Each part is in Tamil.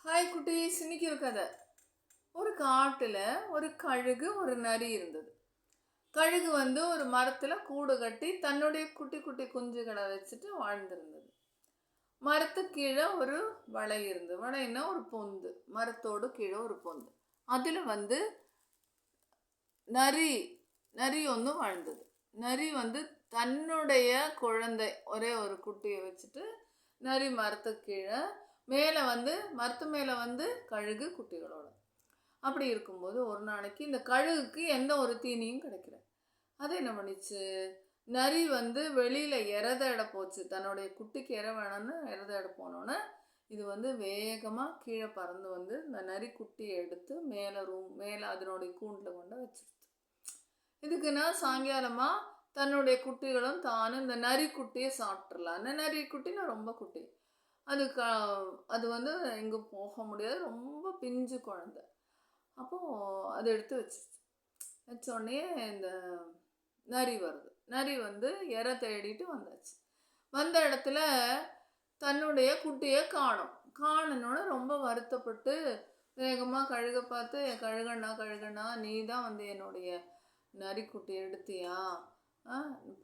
ஹாய் குட்டீஸ், இன்னைக்கு ஒரு கதை. ஒரு காட்டில் ஒரு கழுகு ஒரு நரி இருந்தது. கழுகு ஒரு மரத்தில் கூடு கட்டி தன்னுடைய குட்டி குட்டி குஞ்சுகளை வச்சுட்டு வாழ்ந்திருந்தது. மரத்துக்கு கீழே ஒரு வலை இருந்தது. வலைன்னா ஒரு பொந்து, மரத்தோடு கீழே ஒரு பொந்து. அதில் நரி நரி ஒன்று வாழ்ந்தது. நரி தன்னுடைய குழந்தை ஒரே ஒரு குட்டியை வச்சுட்டு நரி மரத்துக்கு கீழே மேலே மரத்து மேலே கழுகு குட்டிகளோட அப்படி இருக்கும்போது ஒரு நாளைக்கு இந்த கழுகுக்கு எந்த ஒரு தீனியும் கிடைக்கல. அது என்ன பண்ணிச்சு, நரி வெளியில் இறத போச்சு. தன்னுடைய குட்டிக்கு இற வேணும்னு இறத போனோன்னே இது வேகமாக கீழே பறந்து இந்த நரி குட்டியை எடுத்து மேலே அதனுடைய கூண்டில் கொண்டு வச்சிருச்சு. இதுக்குன்னா சாயங்காலமாக தன்னுடைய குட்டிகளும் தானும் இந்த நரி குட்டியை சாப்பிட்றலாம். அந்த நரி குட்டினா ரொம்ப குட்டி. அது எங்கே போக முடியாது, ரொம்ப பிஞ்சு குழந்தை. அப்போது அதை எடுத்து வச்சோடனே இந்த நரி வருது. நரி இற தேடிட்டு வந்தாச்சு. வந்த இடத்துல தன்னுடைய குட்டியை காணணுன்னு ரொம்ப வருத்தப்பட்டு வேகமாக கழுகை பார்த்து, கழுகண்ணா நீ தான் என்னுடைய நரிக்குட்டியை எடுத்தியா?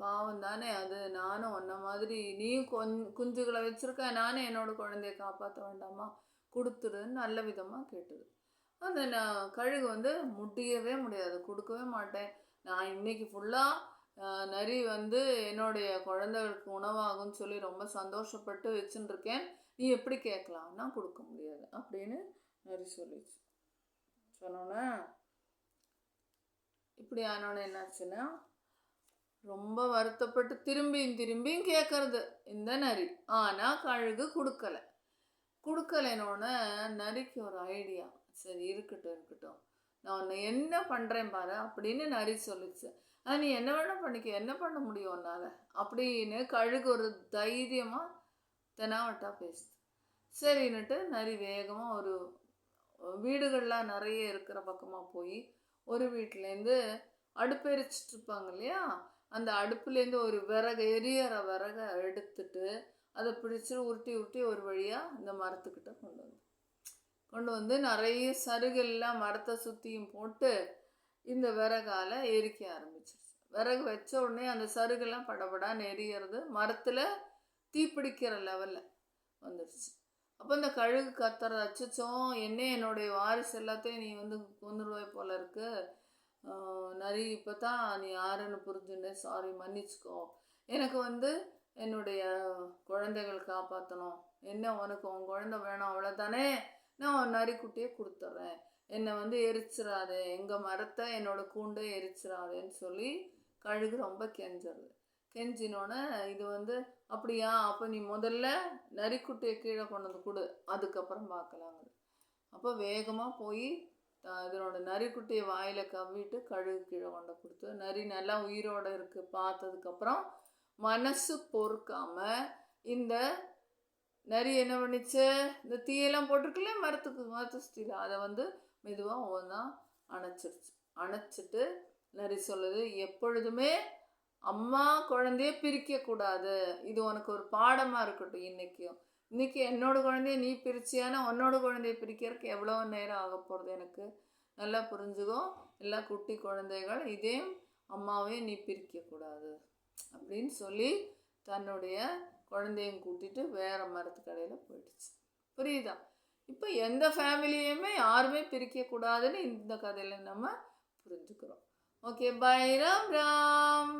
பாவம் தானே அது, நானும் உன்ன மாதிரி நீயும் குஞ்சுகளை வச்சுருக்க, நானே என்னோட குழந்தைய காப்பாற்ற வேண்டாமா, கொடுத்துருன்னு நல்ல விதமாக கேட்டது. அந்த கழுகு முடியவே முடியாது, கொடுக்கவே மாட்டேன், நான் இன்னைக்கு ஃபுல்லாக நரி என்னுடைய குழந்தைகளுக்கு உணவாகும்னு சொல்லி ரொம்ப சந்தோஷப்பட்டு வச்சுட்டுருக்கேன், நீ எப்படி கேட்கலாம்னா கொடுக்க முடியாது அப்படின்னு நரி சொல்லிச்சு. சொன்னோன்னே இப்படி ஆனோன்னு என்னாச்சுன்னா, ரொம்ப வருத்தப்பட்டு திரும்பியும் கேட்கறது இந்த நரி. ஆனால் கழுகு கொடுக்கலைனோன்னு நரிக்கு ஒரு ஐடியா. சரி இருக்கட்டும், நான் உன்னை என்ன பண்ணுறேன் பாரு அப்படின்னு நரி சொல்லிச்சு. நீ என்ன வேணால் பண்ணிக்க, என்ன பண்ண முடியும் உன்னால் அப்படின்னு கழுகு ஒரு தைரியமாக தெனாவட்டா பேசுது. சரின்னுட்டு நரி வேகமாக ஒரு வீடுகள்லாம் நிறைய இருக்கிற பக்கமாக போய் ஒரு வீட்டிலேருந்து அடுப்பு எரிச்சிட்டு இருப்பாங்க இல்லையா, அந்த அடுப்புலேருந்து ஒரு எரியற விறகை எடுத்துட்டு அதை பிடிச்சி உருட்டி ஒரு வழியாக இந்த மரத்துக்கிட்ட கொண்டு வந்து நிறைய சருகெல்லாம் மரத்தை சுற்றியும் போட்டு இந்த விறகால எரிக்க ஆரம்பிச்சிருச்சு. விறகு வச்ச உடனே அந்த சருகெல்லாம் படபடான்னு எரியறது, மரத்தில் தீப்பிடிக்கிற லெவலில் வந்துடுச்சு. அப்போ இந்த கழுகு கத்துறது, அச்சச்சோ என்னுடைய வாரிசு எல்லாத்தையும் நீ கொன்னுருவாய் போல இருக்கு, நரி இப்போ தான் நீ யாருன்னு புரிஞ்சுன்னு, சாரி மன்னிச்சுக்கோ, எனக்கு என்னுடைய குழந்தைகள் காப்பாற்றணும், என்ன உனக்கு உன் குழந்தை வேணும் அவ்வளோதானே, நான் உன் நரிக்குட்டியை கொடுத்துட்றேன், என்னை எரிச்சிடாதே, எங்கள் மரத்தை என்னோட கூண்டை எரிச்சிடாதேன்னு சொல்லி கழுகு ரொம்ப கெஞ்சினோன்னே இது அப்படியா, அப்போ நீ முதல்ல நரிக்குட்டியை கீழே கொண்டு வந்து கொடு, அதுக்கப்புறம் பார்க்கலாங்க. அப்போ வேகமாக போய் இதனோட நரிக்குட்டியை வாயில் கவ்விட்டு கழுகு கீழே கொண்டு கொடுத்து, நரி நல்லா உயிரோடு இருக்குது. பார்த்ததுக்கப்புறம் மனசு பொறுக்காமல் இந்த நரி என்ன பண்ணிச்சு, இந்த தீயெல்லாம் போட்டிருக்குல்ல மரத்து சுற்றியில், அதை மெதுவாக ஒவ்வொன்றா அணைச்சிட்டு நரி சொல்லுது, எப்பொழுதுமே அம்மா குழந்தைய பிரிக்கக்கூடாது, இது உனக்கு ஒரு பாடமாக இருக்கட்டும். இன்னைக்கு என்னோட குழந்தைய நீ பிரிச்சியானா உன்னோட குழந்தைய பிரிக்கிறதுக்கு எவ்வளோ நேரம் ஆக போகிறது, எனக்கு நல்லா புரிஞ்சுக்கோ, எல்லா குட்டி குழந்தைகள் இதே அம்மாவையும் நீ பிரிக்கக்கூடாது அப்படின்னு சொல்லி தன்னுடைய குழந்தையும் கூட்டிட்டு வேற மரத்துக்கடையில் போயிடுச்சு. புரியுதா? இப்போ எந்த ஃபேமிலியுமே யாருமே பிரிக்கக்கூடாதுன்னு இந்த கதையில் நம்ம புரிஞ்சுக்கிறோம். Okay, bye. ராம் ராம்.